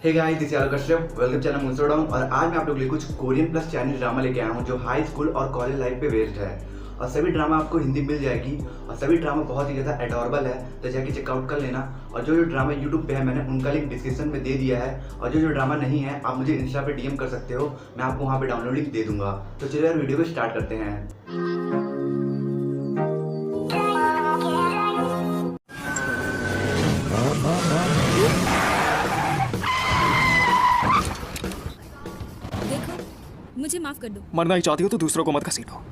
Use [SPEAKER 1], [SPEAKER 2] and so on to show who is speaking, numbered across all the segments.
[SPEAKER 1] Hey guys, this is Alok Kashyap, welcome channel मुंसोडाउन। और आज मैं आप लोगों के लिए कुछ कोरियन प्लस चाइनीज ड्रामा लेके आया हूँ जो हाई स्कूल और कॉलेज लाइफ पे बेस्ड है। और सभी ड्रामा आपको हिंदी मिल जाएगी और सभी ड्रामा बहुत ही ज़्यादा एडोरेबल है, तो जाके चेकआउट कर लेना। और जो ड्रामा यूट्यूब पे है मैंने उनका लिंक डिस्क्रिप्शन में दे दिया है, और जो ड्रामा नहीं है आप मुझे इंस्टा पे डीएम कर सकते हो, मैं आपको वहाँ पे डाउनलोड लिंक दे दूंगा। तो चलिए यार वीडियो को स्टार्ट करते हैं।
[SPEAKER 2] देखो, मुझे माफ कर दो।
[SPEAKER 3] मरना ही चाहती हो तो दूसरों को मत घसीटो।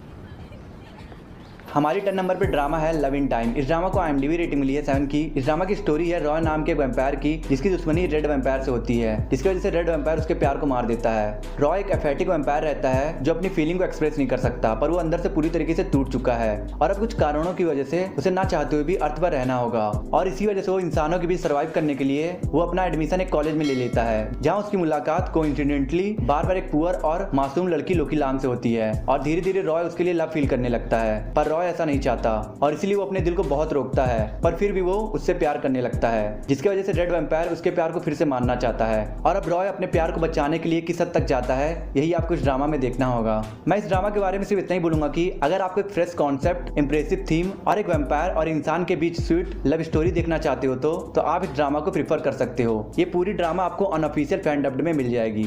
[SPEAKER 1] हमारी 10 नंबर पे ड्रामा है लव इन टाइम। इस ड्रामा को IMDb रेटिंग मिली है 7 की। इस ड्रामा की स्टोरी है रॉय नाम के एक वैम्पायर की, जिसकी दुश्मनी रेड वैम्पायर से होती है, जिसकी वजह से रेड वैम्पायर उसके प्यार को मार देता है। रॉय एक एफेटिक वैम्पायर रहता है जो अपनी फीलिंग को एक्सप्रेस नहीं कर सकता, पर वो अंदर से पूरी तरीके से टूट चुका है और अब कुछ कारणों की वजह से उसे ना चाहते हुए भी अर्थ पर रहना होगा। और इसी वजह से वो इंसानों के बीच सर्वाइव करने के लिए वो अपना एडमिशन एक कॉलेज में ले लेता है, जहाँ उसकी मुलाकात कोइंसिडेंटली बार बार एक पुअर और मासूम लड़की लोकी लांग से होती है। और धीरे धीरे रॉय उसके लिए लव फील करने लगता है, पर रॉय ऐसा नहीं चाहता और इसलिए वो अपने दिल को बहुत रोकता है, पर फिर भी वो उससे प्यार करने लगता है, जिसकी वजह से रेड वैम्पायर उसके प्यार को फिर से मानना चाहता है। और अब रॉय अपने प्यार को बचाने के लिए किस हद तक जाता है, यही आपको इस ड्रामा में देखना होगा। मैं इस ड्रामा के बारे में सिर्फ इतना ही बोलूंगा कि अगर आपको एक फ्रेश कॉन्सेप्ट, इंप्रेसिव थीम और एक वैम्पायर और इंसान के बीच स्वीट लव स्टोरी देखना चाहते हो तो आप इस ड्रामा को प्रीफर कर सकते हो। ये पूरी ड्रामा आपको अनऑफिशियल फैन डब्ड में मिल जाएगी।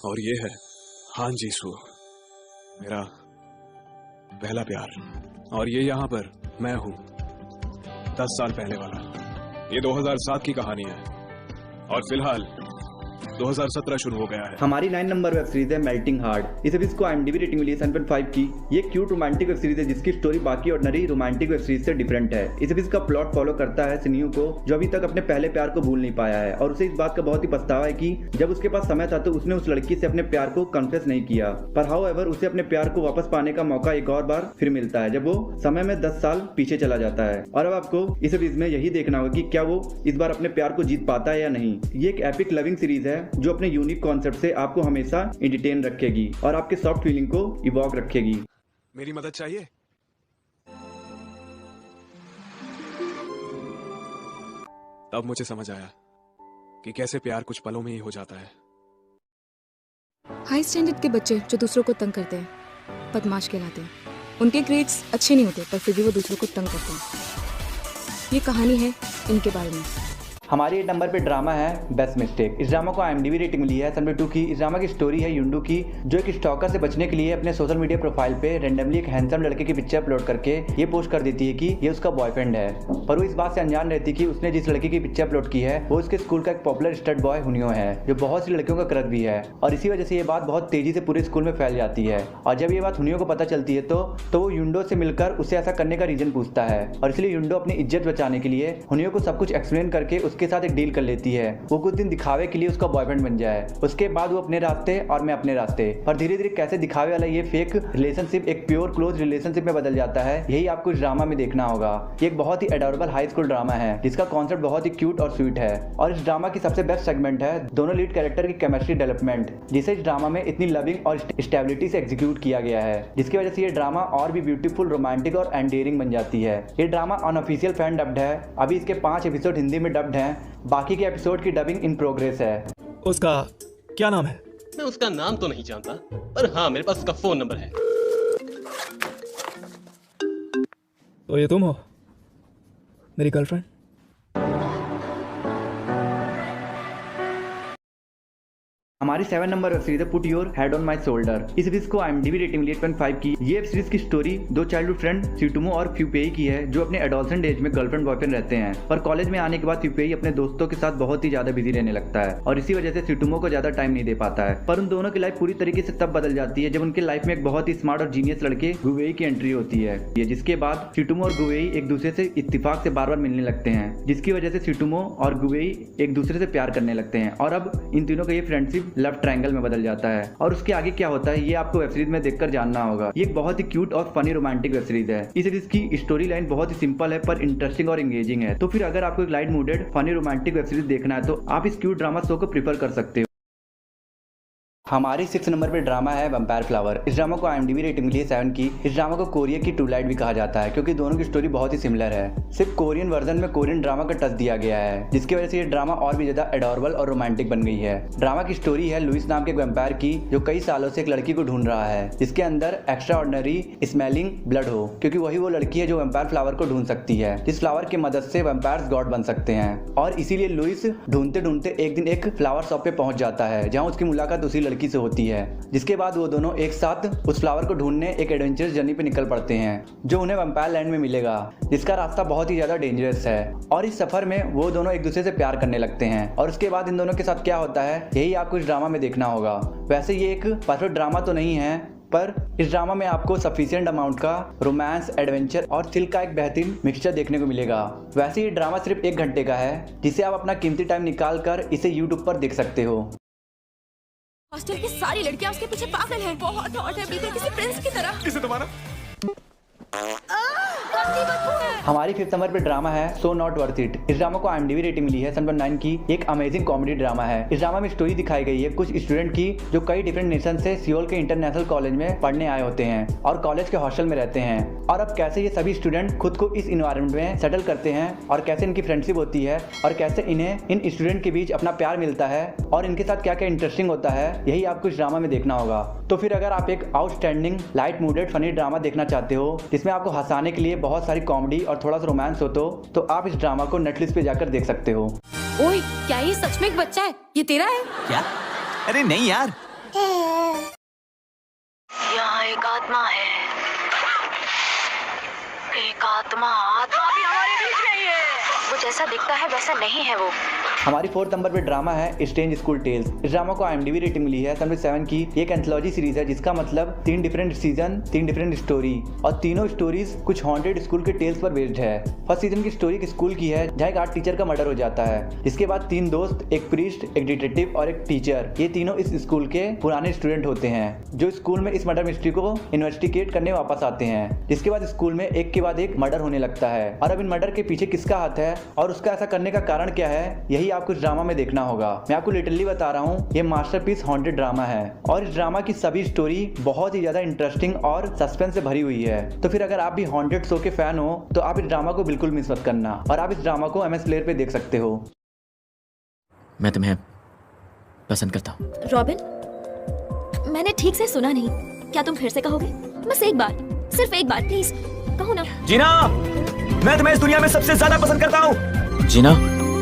[SPEAKER 3] और ये है हान जीसू, मेरा पहला प्यार। और ये यहाँ पर मैं हूँ 10 साल पहले वाला। ये 2007 की कहानी है और फिलहाल 2017 शुरू हो गया है।
[SPEAKER 1] हमारी 9 नंबर वेब सीरीज है मेल्टिंग हार्ट। इस सीरीज को IMDb रेटिंग मिली है 7.5 की। ये क्यूट रोमांटिक वेब सीरीज है जिसकी स्टोरी बाकी ऑर्डिनरी रोमांटिक वेब सीरीज से डिफरेंट है। इस सीरीज का प्लॉट फॉलो करता है सिनियो को, जो अभी तक अपने पहले प्यार को भूल नहीं पाया है और उसे इस बात का बहुत ही पछतावा है कि जब उसके पास समय था तो उसने उस लड़की से अपने प्यार को कन्फेस नहीं किया। पर हाउएवर उसे अपने प्यार को वापस पाने का मौका एक और बार फिर मिलता है, जब वो समय में 10 साल पीछे चला जाता है। और अब आपको इस सीरीज में यही देखना होगा कि क्या वो इस बार अपने प्यार को जीत पाता है या नहीं। ये एक एपिक लविंग सीरीज है जो अपने यूनिक कॉन्सेप्ट से आपको हमेशा एंटरटेन रखेगी और आपके सॉफ्ट फीलिंग को इवॉक रखेगी।
[SPEAKER 3] मेरी मदद चाहिए? तब मुझे समझ आया कि कैसे प्यार कुछ पलों में ही हो जाता है।
[SPEAKER 2] हाई स्टैंडर्ड के बच्चे जो दूसरों को तंग करते हैं बदमाश कहलाते हैं। उनके ग्रेड्स अच्छे नहीं होते पर फिर भी वो दूसरों को तंग करते हैं। ये कहानी है इनके बारे में। हमारी 8 नंबर पे ड्रामा है बेस्ट मिस्टेक। इस ड्रामा को IMDb रेटिंग मिली है 7.2 की। इस ड्रामा की स्टोरी है युंडू की, जो एक स्टॉकर से बचने के लिए अपने सोशल मीडिया प्रोफाइल पे रैंडमली एक हैंडसम लड़के की पिक्चर अपलोड करके ये पोस्ट कर देती है कि ये उसका बॉयफ्रेंड है। पर वो इस बात से अनजान रहती कि उसने जिस लड़की की पिक्चर अपलोड की है वो उसके स्कूल का एक पॉपुलर स्टड बॉय हुनियो है, जो बहुत सी लड़कियों का क्रश भी है। और इसी वजह से ये बात बहुत तेजी से पूरे स्कूल में फैल जाती है। और जब ये बात हुनियो को पता चलती है तो वो युंडो से मिलकर उसे ऐसा करने का रीजन पूछता है। और इसलिए युंडो अपनी इज्जत बचाने के लिए हुनियो को सब कुछ एक्सप्लेन करके उसके साथ एक डील कर लेती है, वो कुछ दिन दिखावे के लिए उसका बॉयफ्रेंड बन जाए। उसके बाद वो अपने रास्ते और मैं अपने रास्ते। पर धीरे धीरे कैसे दिखावे वाला ये फेक रिलेशनशिप एक प्योर क्लोज रिलेशनशिप में बदल जाता है, यही आपको इस ड्रामा में देखना होगा। ये एक बहुत ही एडोरेबल हाई स्कूल ड्रामा है जिसका कॉन्सेप्ट बहुत ही क्यूट और स्वीट है। और इस ड्रामा की सबसे बेस्ट सेगमेंट है दोनों लीड कैरेक्टर की केमिस्ट्री डेवलपमेंट, जिसे इस ड्रामा में इतनी लविंग और स्टेबिलिटी से एग्जीक्यूट किया गया है, जिसकी वजह से ये ड्रामा और भी ब्यूटीफुल, रोमांटिक और एंडियरिंग बन जाती है। ये ड्रामा अनऑफिशियल फैन डब्ड है। अभी इसके 5 एपिसोड हिंदी में डब्ड हैं, बाकी के एपिसोड की डबिंग इन प्रोग्रेस है।
[SPEAKER 4] उसका क्या नाम है?
[SPEAKER 5] मैं उसका नाम तो नहीं जानता, पर हाँ मेरे पास उसका फोन नंबर है।
[SPEAKER 4] तो ये तुम हो मेरी गर्लफ्रेंड?
[SPEAKER 1] हमारी 7 नंबर वेब सीरीज है put your head on my shoulder. इस सीरीज को IMDb रेटिंग मिली 8.5 की। ये वेब सीरीज की स्टोरी 2 चाइल्डहुड फ्रेंड सिटुमो और फ्यूपेई की है, जो अपने एडोलसेंट एज में गर्लफ्रेंड बॉयफ्रेंड रहते हैं। पर कॉलेज में आने के बाद फ्यूपेई अपने दोस्तों के साथ बहुत ही ज्यादा बिजी रहने लगता है और इसी वजह से सिटुमो को ज्यादा टाइम नहीं दे पाता है। पर उन दोनों की लाइफ पूरी तरीके से तब बदल जाती है जब उनके लाइफ में एक बहुत ही स्मार्ट और जीनियस लड़के गुवेई की एंट्री होती है, जिसके बाद सिटुमो और गुवेई एक दूसरे से इत्तेफाक से बार बार मिलने लगते हैं, जिसकी वजह से सिटुमो और गुवेई एक दूसरे से प्यार करने लगते हैं। और अब इन तीनों का ये फ्रेंडशिप लव ट्रायंगल में बदल जाता है। और उसके आगे क्या होता है ये आपको वेब सीरीज में देखकर जानना होगा। ये एक बहुत ही क्यूट और फनी रोमांटिक वेब सीरीज है। इस सीरीज की स्टोरी लाइन बहुत ही सिंपल है पर इंटरेस्टिंग और एंगेजिंग है। तो फिर अगर आपको एक light mooded funny romantic web series देखना है तो आप इस क्यूट ड्रामा शो को प्रीफर कर सकते हो। हमारी 6 नंबर पे ड्रामा है वैम्पायर फ्लावर। इस ड्रामा को IMDb रेटिंग मिली है 7 की। इस ड्रामा को कोरिया की ट्यूबलाइट भी कहा जाता है क्योंकि दोनों की स्टोरी बहुत ही सिमिलर है। सिर्फ कोरियन वर्जन में कोरियन ड्रामा का टच दिया गया है, जिसकी वजह से ये ड्रामा और भी ज्यादा एडोरेबल और रोमांटिक बन गई है। ड्रामा की स्टोरी है लुइस नाम के वैम्पायर की, जो कई सालों से एक लड़की को ढूंढ रहा है जिसके अंदर एक्स्ट्रा ऑर्डिनरी स्मेलिंग ब्लड हो, क्योंकि वही वो लड़की है जो वैम्पायर फ्लावर को ढूंढ सकती है, जिस फ्लावर की मदद से वैम्पायर्स गॉड बन सकते हैं। और इसीलिए लुइस ढूंढते ढूंढते एक दिन एक फ्लावर शॉप पे पहुंच जाता है, जहां उसकी मुलाकात उसी लड़की से होती है। जिसके बाद वो दोनों एक साथ उस फ्लावर को ढूंढने एक एडवेंचरस जर्नी पे निकल पड़ते हैं, जो उन्हें वैम्पायर लैंड में मिलेगा, जिसका रास्ता बहुत ही ज्यादा डेंजरस है। और इस सफर में वो दोनों एक दूसरे से प्यार करने लगते हैं, और उसके बाद इन दोनों के साथ क्या होता है यही आपको इस ड्रामा में देखना होगा। वैसे ये एक परफेक्ट ड्रामा तो नहीं है, पर इस ड्रामा में आपको सफिशिएंट अमाउंट का रोमांस, एडवेंचर और थ्रिल का एक बेहतरीन मिक्सचर देखने को मिलेगा। वैसे ये ड्रामा सिर्फ 1 घंटे का है, जिसे आप अपना कीमती टाइम निकाल कर इसे YouTube पर देख सकते हो।
[SPEAKER 2] हॉस्टल की सारी लड़कियां उसके पीछे पागल हैं। बहुत हॉट है, बिल्कुल किसी प्रिंस की तरह।
[SPEAKER 3] किसे तुम्हारा?
[SPEAKER 1] हमारी 5th नंबर पे ड्रामा है सो नॉट वर्थ इट। इस ड्रामा को IMDb रेटिंग मिली है 7.9 की। एक अमेजिंग कॉमेडी ड्रामा है। इस ड्रामा में स्टोरी दिखाई गई है कुछ स्टूडेंट की जो कई डिफरेंट नेशन से सियोल के इंटरनेशनल कॉलेज में पढ़ने आए होते हैं और कॉलेज के हॉस्टल में रहते हैं, और अब कैसे ये सभी स्टूडेंट खुद को इस इन्वायरमेंट में सेटल करते हैं, और कैसे इनकी फ्रेंडशिप होती है, और कैसे इन्हें इन स्टूडेंट के बीच अपना प्यार मिलता है, और इनके साथ क्या क्या इंटरेस्टिंग होता है, यही आपको इस ड्रामा में देखना होगा। तो फिर अगर आप एक outstanding light mooded funny drama देखना चाहते हो जिसमें आपको हंसाने के लिए बहुत सारी कॉमेडी और थोड़ा सा रोमांस हो, तो आप इस ड्रामा को नेटफ्लिक्स पे जाकर देख सकते हो।
[SPEAKER 2] ओए, क्या ये सच में एक बच्चा है? ये तेरा है?
[SPEAKER 6] क्या? अरे नहीं यार,
[SPEAKER 7] यहाँ एक आत्मा है। एक आत्मा भी हमारे बीच में ही है। वो जैसा दिखता है वैसा नहीं है वो।
[SPEAKER 1] हमारी 4th नंबर पे ड्रामा है स्ट्रेंज स्कूल टेल्स। इस ड्रामा को IMDb रेटिंग मिली है 7 की। एक एंथोलॉजी सीरीज है, जिसका मतलब 3 डिफरेंट सीजन, 3 डिफरेंट स्टोरी, और तीनों स्टोरीज कुछ हॉन्टेड स्कूल के टेल्स पर बेस्ड है। फर्स्ट सीजन की स्टोरी एक स्कूल की है जहाँ एक आर्ट टीचर का मर्डर हो जाता है, जिसके बाद 3 दोस्त, एक प्रीस्ट, एक डिटेक्टिव और एक टीचर, ये तीनों इस स्कूल के पुराने स्टूडेंट होते हैं जो स्कूल में इस मर्डर मिस्ट्री को इन्वेस्टिगेट करने वापस आते हैं। जिसके बाद स्कूल में एक के बाद एक मर्डर होने लगता है, और अब इन मर्डर के पीछे किसका हाथ है और उसका ऐसा करने का कारण क्या है, यही आपको इस ड्रामा में देखना होगा। मैं आपको लिटरली बता रहा हूँ, ये मास्टरपीस हॉन्टेड ड्रामा है, और इस ड्रामा की सभी स्टोरी बहुत ही ज्यादा इंटरेस्टिंग और सस्पेंस से भरी हुई है। तो फिर अगर आप भी हॉन्टेड शो के फैन हो तो आप इस ड्रामा को बिल्कुल मिस मत करना, और आप इस ड्रामा को MS प्लेयर पे देख सकते हो।
[SPEAKER 6] मैं तुम्हें पसंद करता हूँ।
[SPEAKER 8] रॉबिन, मैंने ठीक से सुना नहीं, क्या तुम फिर से कहोगे? बस एक बार, सिर्फ एक बार प्लीज कहो ना।
[SPEAKER 6] जीना, मैं तुम्हें इस दुनिया में सबसे ज्यादा पसंद करता हूँ। जीना,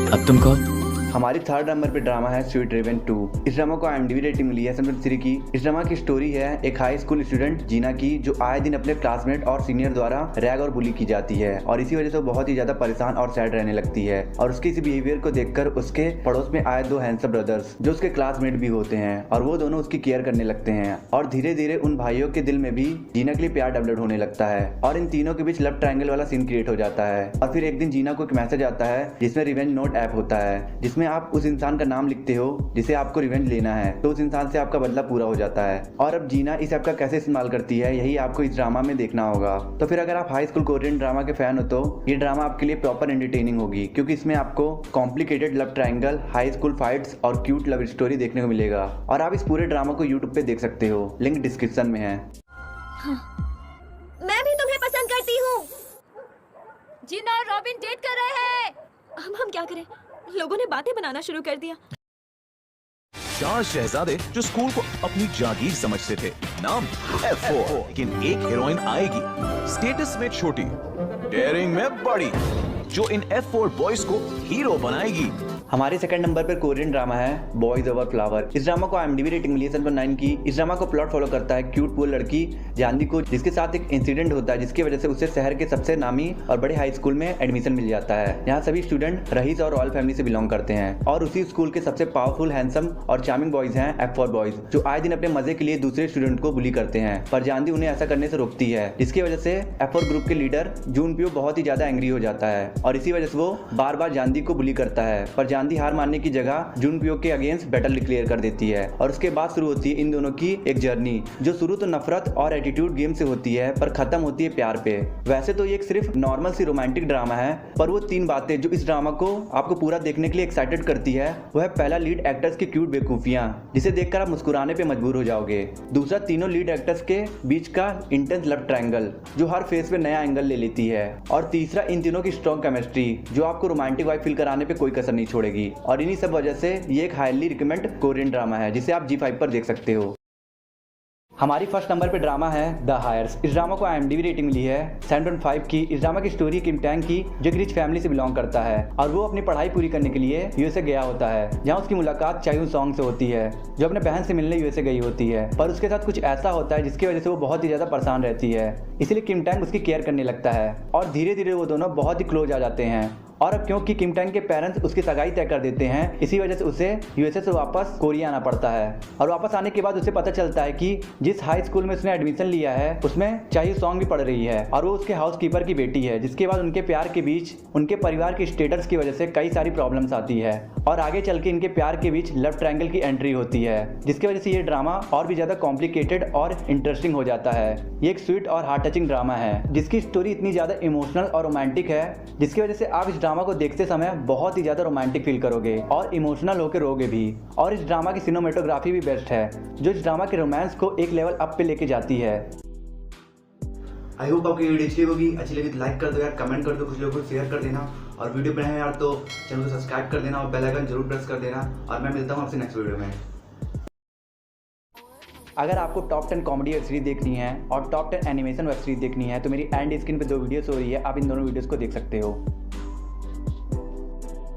[SPEAKER 6] अब तुम कहो।
[SPEAKER 1] हमारी 3rd नंबर पे ड्रामा है स्वीट रेवन 2। इस ड्रामा को IMDb रेटिंग मिली है 7.3 की। इस ड्रामा की स्टोरी है एक हाई स्कूल स्टूडेंट जीना की, जो आए दिन अपने क्लासमेट और सीनियर द्वारा रैग और बुली की जाती है, और इसी वजह से वो बहुत ही ज्यादा परेशान और सैड रहने लगती है। और उसके इसी बिहेवियर को देखकर उसके पड़ोस में आए 2 हैंडसम ब्रदर्स, जो उसके क्लासमेट भी होते हैं, और वो दोनों उसकी केयर करने लगते हैं, और धीरे धीरे उन भाइयों के दिल में भी जीना के लिए प्यार डेवलप होने लगता है, और इन तीनों के बीच लव ट्रायंगल वाला सीन क्रिएट हो जाता है। और फिर एक दिन जीना को एक मैसेज आता है जिसमें रिवेंज नोट ऐप होता है, जिसमें आप उस इंसान का नाम लिखते हो जिसे आपको रिवेंज लेना है, तो उस इंसान से आपका बदला पूरा हो जाता है। और अब जीना इस ऐप का कैसे इस्तेमाल करती है, यही आपको इस ड्रामा में देखना होगा। तो फिर अगर आप हाई स्कूल कोरियन ड्रामा के फैन हो तो ये ड्रामा आपके लिए प्रॉपर एंटरटेनिंग होगी, क्योंकि इसमें आपको complicated love triangle, high school fights और क्यूट लव स्टोरी देखने को मिलेगा। और आप इस पूरे ड्रामा को YouTube पे देख सकते हो, लिंक डिस्क्रिप्शन में है।
[SPEAKER 8] हाँ, मैं भी तुम्हें पसंद करती हूँ। जीना और रॉबिन डेट कर रहे हैं। अब हम क्या करें? लोगों ने बातें बनाना शुरू कर दिया।
[SPEAKER 9] 4 शहजादे जो स्कूल को अपनी जागीर समझते थे। नाम F4, लेकिन एक हीरोइन आएगी, स्टेटस में छोटी, डेयरिंग में बड़ी, जो इन F4 बॉयज को हीरो बनाएगी।
[SPEAKER 1] हमारे 2nd नंबर पर कोरियन ड्रामा है बॉयज ओवर फ्लावर। इस ड्रामा को IMDb रेटिंग मिली है 7.9 की। इस ड्रामा को प्लॉट फॉलो करता है क्यूट पुअर लड़की जानवी को, जिसके साथ एक इंसिडेंट होता है जिसकी वजह से उसे शहर के सबसे नामी और बड़े हाई स्कूल में एडमिशन मिल जाता है। यहाँ सभी स्टूडेंट रईस और रॉयल फैमिली से बिलोंग करते हैं, और उसी स्कूल के सबसे पावरफुल, हैंडसम और चार्मिंग बॉयज हैं F4 बॉयज, जो आए दिन अपने मजे के लिए दूसरे स्टूडेंट को बुली करते हैं, पर जानवी उन्हें ऐसा करने से रोकती है, जिसकी वजह से F4 ग्रुप के लीडर जूनप्यो बहुत ही ज्यादा एंग्री हो जाता है और इसी वजह से वो बार बार जानदी को बुली करता है, पर जानदी हार मानने की जगह जुनपियो के अगेंस्ट बैटल डिक्लेयर कर देती है। और उसके बाद शुरू होती है इन दोनों की एक जर्नी, जो शुरू तो नफरत और एटीट्यूड गेम से होती है पर खत्म होती है प्यार पे। वैसे तो ये एक सिर्फ नॉर्मल सी रोमांटिक ड्रामा है, पर वो 3 बातें जो इस ड्रामा को आपको पूरा देखने के लिए एक्साइटेड करती है, वो है पहला लीड एक्टर्स की क्यूट बेवकूफियां, जिसे देखकर आप मुस्कुराने पे मजबूर हो जाओगे। दूसरा तीनों लीड एक्टर्स के बीच का इंटेंस लव ट्रायंगल, जो हर फेस पे नया एंगल ले लेती है। और तीसरा इन तीनों की स्ट्रॉन्ग केमिस्ट्री, जो आपको रोमांटिक वाइब फील कराने पे कोई कसर नहीं छोड़ेगी। और इन्हीं सब वजह से ये एक हाईली रिकमेंड कोरियन ड्रामा है, जिसे आप G5 पर देख सकते हो। हमारी फर्स्ट नंबर पे ड्रामा है द हायर्स। इस ड्रामा को IMDb रेटिंग मिली है 7.5 की। इस ड्रामा की स्टोरी किम टैंग की, जो एक रिच फैमिली से बिलोंग करता है और वो अपनी पढ़ाई पूरी करने के लिए USA गया होता है, जहाँ उसकी मुलाकात चायून सॉन्ग से होती है, जो अपने बहन से मिलने USA गई होती है। पर उसके साथ कुछ ऐसा होता है जिसकी वजह से वो बहुत ही ज़्यादा परेशान रहती है, इसलिए किम टैंग उसकी केयर करने लगता है और धीरे धीरे वो दोनों बहुत ही क्लोज आ जाते हैं। और अब क्योंकि किम टैंग के पेरेंट्स उसकी सगाई तय कर देते हैं, इसी वजह से उसे USA से वापस कोरिया आना पड़ता है। और वापस आने के बाद उसे पता चलता है कि जिस हाई स्कूल में उसने एडमिशन लिया है उसमें चाही सॉन्ग भी पढ़ रही है और वो उसके हाउसकीपर की बेटी है। जिसके बाद उनके प्यार के बीच उनके परिवार की स्टेटस की वजह से कई सारी प्रॉब्लम्स आती है और आगे चल के इनके प्यार के बीच लव ट्रायंगल की एंट्री होती है, जिसकी वजह से ये ड्रामा और भी ज़्यादा कॉम्प्लिकेटेड और इंटरेस्टिंग हो जाता है। ये एक स्वीट और हार्ट टचिंग ड्रामा है, जिसकी स्टोरी इतनी ज़्यादा इमोशनल और रोमांटिक है, जिसकी वजह से आप इस ड्रामा को देखते समय बहुत ही ज़्यादा रोमांटिक फील करोगे और इमोशनल होकर रोगे भी। और इस ड्रामा की सिनेमेटोग्राफी भी बेस्ट है, जो इस ड्रामा के रोमांस को एक लेवल अप पे लेके जाती है।
[SPEAKER 10] आई होप आपकी वीडियो अच्छी लगी तो लाइक कर दो यार, कमेंट कर दो, कुछ लोगों को शेयर कर देना और वीडियो बनाए हैं यार तो चैनल को सब्सक्राइब कर देना और बेल आइकन जरूर प्रेस कर देना। और मैं मिलता हूँ आपसे नेक्स्ट वीडियो में।
[SPEAKER 1] अगर आपको टॉप 10 कॉमेडी वेब सीरीज देखनी है और टॉप 10 एनिमेशन वेब सीरीज देखनी है तो मेरी एंड स्क्रीन पे 2 वीडियोस हो रही है, आप इन दोनों वीडियोस को देख सकते हो।